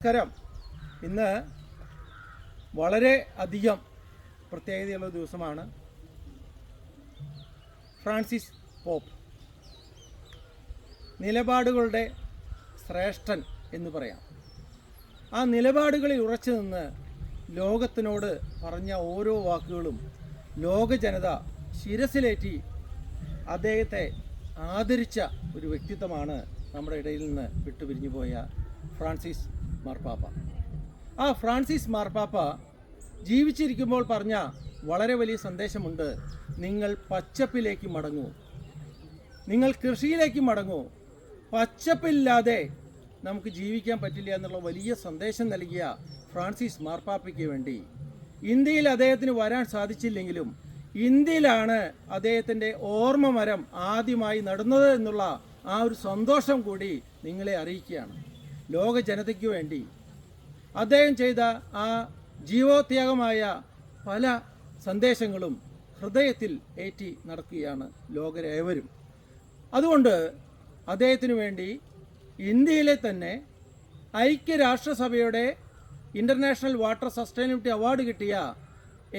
നമസ്കാരം. ഇന്ന് വളരെ അധികം പ്രത്യേകതയുള്ള ദിവസമാണ്. ഫ്രാൻസിസ് പോപ്പ് നിലപാടുകളുടെ ശ്രേഷ്ഠൻ എന്ന് പറയാം. ആ നിലപാടുകളിൽ ഉറച്ചു നിന്ന് ലോകത്തിനോട് പറഞ്ഞ ഓരോ വാക്കുകളും ലോക ജനത ശിരസിലേറ്റി അദ്ദേഹത്തെ ആദരിച്ച ഒരു വ്യക്തിത്വമാണ് നമ്മുടെ ഇടയിൽ നിന്ന് വിട്ടുപിരിഞ്ഞു പോയ ഫ്രാൻസിസ് മാർപ്പാപ്പ. ആ ഫ്രാൻസിസ് മാർപ്പാപ്പ ജീവിച്ചിരിക്കുമ്പോൾ പറഞ്ഞ വളരെ വലിയ സന്ദേശമുണ്ട്. നിങ്ങൾ പച്ചപ്പിലേക്ക് മടങ്ങൂ, നിങ്ങൾ കൃഷിയിലേക്ക് മടങ്ങൂ. പച്ചപ്പില്ലാതെ നമുക്ക് ജീവിക്കാൻ പറ്റില്ല എന്നുള്ള വലിയ സന്ദേശം നൽകിയ ഫ്രാൻസിസ് മാർപ്പാപ്പയ്ക്ക് വേണ്ടി ഇന്ത്യയിൽ അദ്ദേഹത്തിന് വരാൻ സാധിച്ചില്ലെങ്കിലും ഇന്ത്യയിലാണ് അദ്ദേഹത്തിൻ്റെ ഓർമ്മ മരം ആദ്യമായി നടുന്നത് എന്നുള്ള ആ ഒരു സന്തോഷം കൂടി നിങ്ങളെ അറിയിക്കുകയാണ്. ലോക ജനതയ്ക്ക് വേണ്ടി അദ്ദേഹം ചെയ്ത ആ ജീവോത്യാഗമായ പല സന്ദേശങ്ങളും ഹൃദയത്തിൽ ഏറ്റി നടക്കുകയാണ് ലോകരേവരും. അതുകൊണ്ട് അദ്ദേഹത്തിനു വേണ്ടി ഇന്ത്യയിലെ തന്നെ ഐക്യരാഷ്ട്രസഭയുടെ ഇൻ്റർനാഷണൽ വാട്ടർ സസ്റ്റൈനബിലിറ്റി അവാർഡ് കിട്ടിയ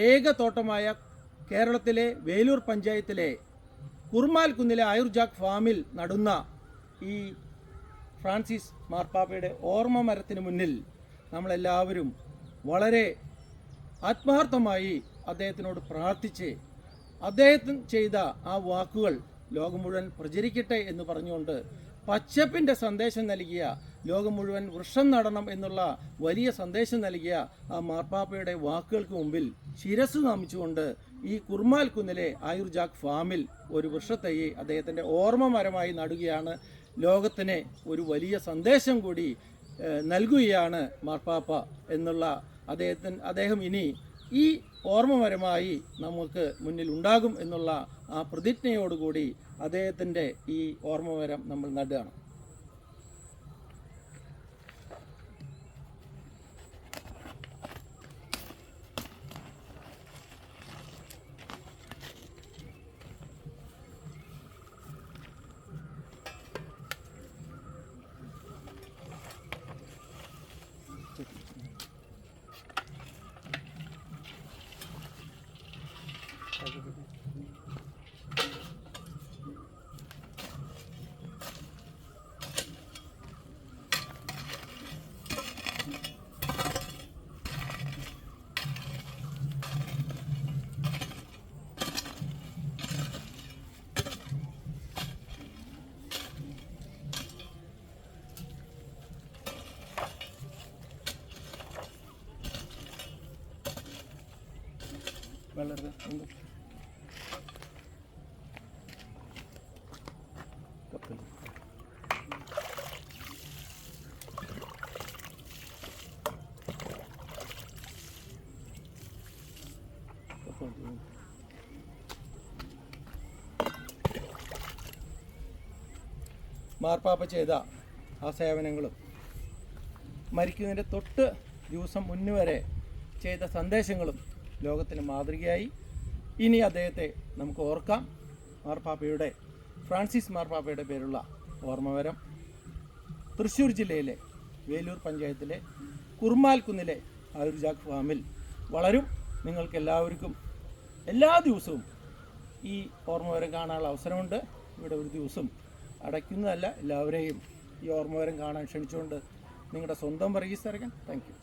ഏക തോട്ടമായ കേരളത്തിലെ വേലൂർ പഞ്ചായത്തിലെ കുർമാൽ കുന്നിലെ ആയുർജാഗ് ഫാമിൽ നടുന്ന ഈ ഫ്രാൻസിസ് മാർപ്പാപ്പയുടെ ഓർമ്മ മരത്തിന് മുന്നിൽ നമ്മളെല്ലാവരും വളരെ ആത്മാർത്ഥമായി അദ്ദേഹത്തിനോട് പ്രാർത്ഥിച്ച് അദ്ദേഹത്തിന് ചെയ്ത ആ വാക്കുകൾ ലോകം മുഴുവൻ പ്രചരിക്കട്ടെ എന്ന് പറഞ്ഞുകൊണ്ട് പച്ചപ്പിൻ്റെ സന്ദേശം നൽകിയ, ലോകം മുഴുവൻ വൃക്ഷം നടണം എന്നുള്ള വലിയ സന്ദേശം നൽകിയ ആ മാർപ്പാപ്പയുടെ വാക്കുകൾക്ക് മുമ്പിൽ ശിരസ് നമിച്ചുകൊണ്ട് ഈ കുർമാൽ കുന്നിലെ ആയുർജാഗ് ഫാമിൽ ഒരു വൃക്ഷത്തൈ അദ്ദേഹത്തിൻ്റെ ഓർമ്മ മരമായി നടുകയാണ്. ലോകത്തിന് ഒരു വലിയ സന്ദേശം കൂടി നൽകുകയാണ് മാർപ്പാപ്പ എന്നുള്ള അദ്ദേഹം ഇനി ഈ ഓർമ്മമരമായി നമുക്ക് മുന്നിൽ ഉണ്ടാകും എന്നുള്ള ആ പ്രതിജ്ഞയോടുകൂടി അദ്ദേഹത്തിൻ്റെ ഈ ഓർമ്മമരം നമ്മൾ നടുകയാണ്. വളരെ മാർപ്പാപ്പ ചെയ്ത ആ സേവനങ്ങളും മരിക്കുന്നതിൻ്റെ തൊട്ട് ദിവസം മുന്നുവരെ ചെയ്ത സന്ദേശങ്ങളും ലോകത്തിന് മാതൃകയായി. ഇനി അദ്ദേഹത്തെ നമുക്ക് ഓർക്കാം. ഫ്രാൻസിസ് മാർപ്പാപ്പയുടെ പേരുള്ള ഓർമ്മമരം തൃശ്ശൂർ ജില്ലയിലെ വേലൂർ പഞ്ചായത്തിലെ കുർമാൽ കുന്നിലെ ആയുർജാഗ് ഫാമിൽ വളരും. നിങ്ങൾക്കെല്ലാവർക്കും എല്ലാ ദിവസവും ഈ ഓർമ്മമരം കാണാനുള്ള അവസരമുണ്ട്. ഇവിടെ ഒരു ദിവസം അടയ്ക്കുന്നതല്ല, എല്ലാവരെയും ഈ ഓർമ്മമരം കാണാൻ ക്ഷണിച്ചുകൊണ്ട് നിങ്ങളുടെ സ്വന്തം വർഗീസ് തരകൻ. Thank you.